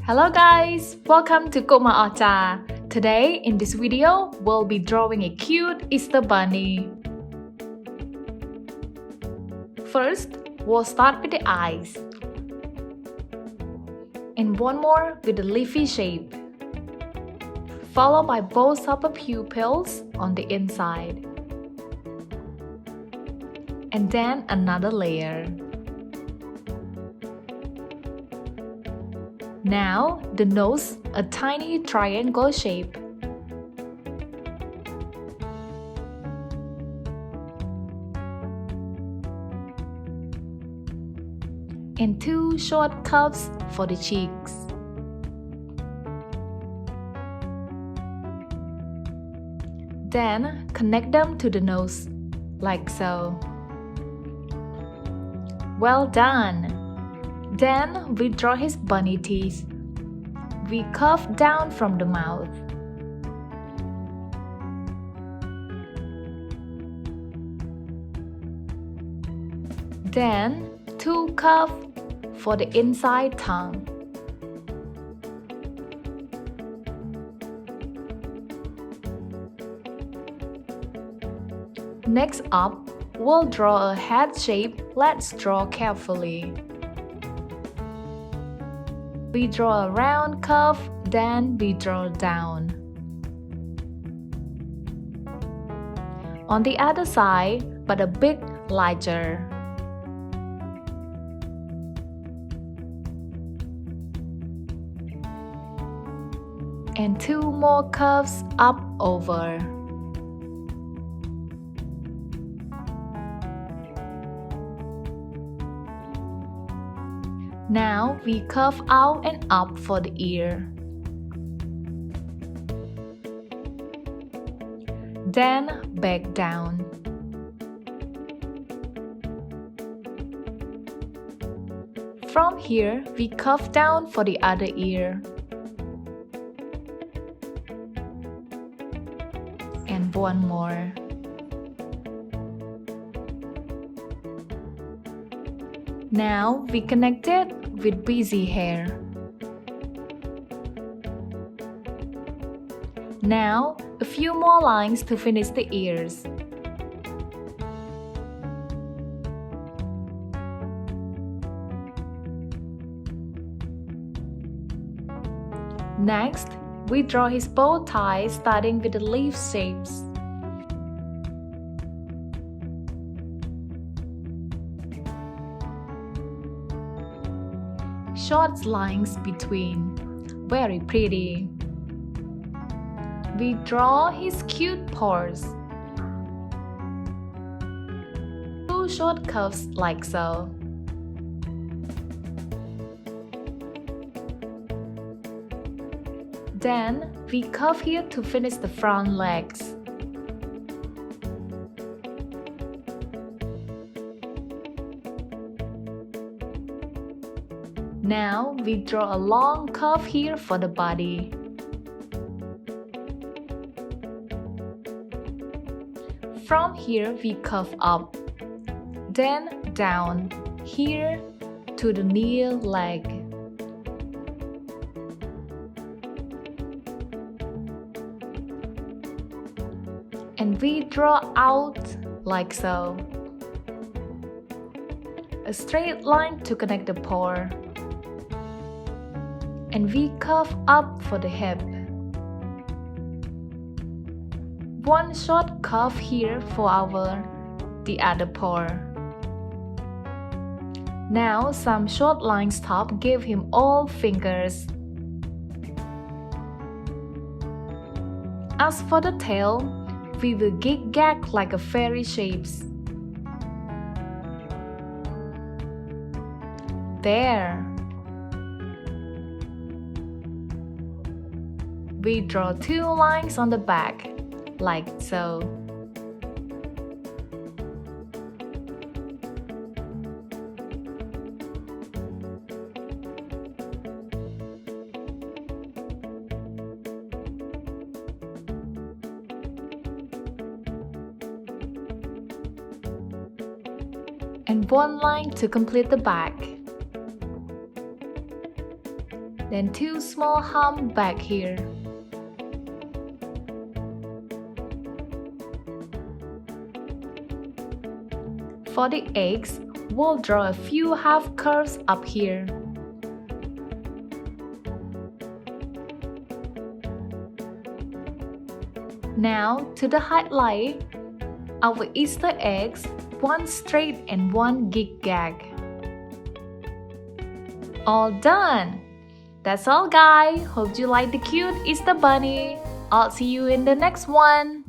Hello guys, welcome to Khou Acha. Today in this video, we'll be drawing a cute Easter bunny. First, we'll start with the eyes. And one more with the leafy shape. Followed by both of the pupils on the inside. And then another layer. Now, the nose, a tiny triangle shape. And two short curves for the cheeks. Then, connect them to the nose, like so. Well done! Then we draw his bunny teeth. We curve down from the mouth. Then two curves for the inside tongue. Next up, we'll draw a head shape. Let's draw carefully. We draw a round curve, then we draw down. On the other side, but a bit larger. And two more curves up over. Now we curve out and up for the ear. Then back down. From here, we curve down for the other ear. And one more. Now we connect it with busy hair. Now a few more lines to finish the ears. Next, we draw his bow tie starting with the leaf shapes. Short lines between. Very pretty. We draw his cute paws. Two short curves like so. Then we curve here to finish the front legs. Now we draw a long curve here for the body. From here we curve up, then down here to the near leg. And we draw out like so. A straight line to connect the paw. And we curve up for the hip. One short curve here for the other paw. Now some short lines top give him all fingers. As for the tail, we will gig-gag like a fairy shapes. There. We draw two lines on the back, like so. And one line to complete the back. then 2 small humps back here. For the eggs, we'll draw a few half curves up here. Now to the highlight, our Easter eggs, one straight and one zigzag. All done! That's all guys, hope you like the cute Easter bunny. I'll see you in the next one.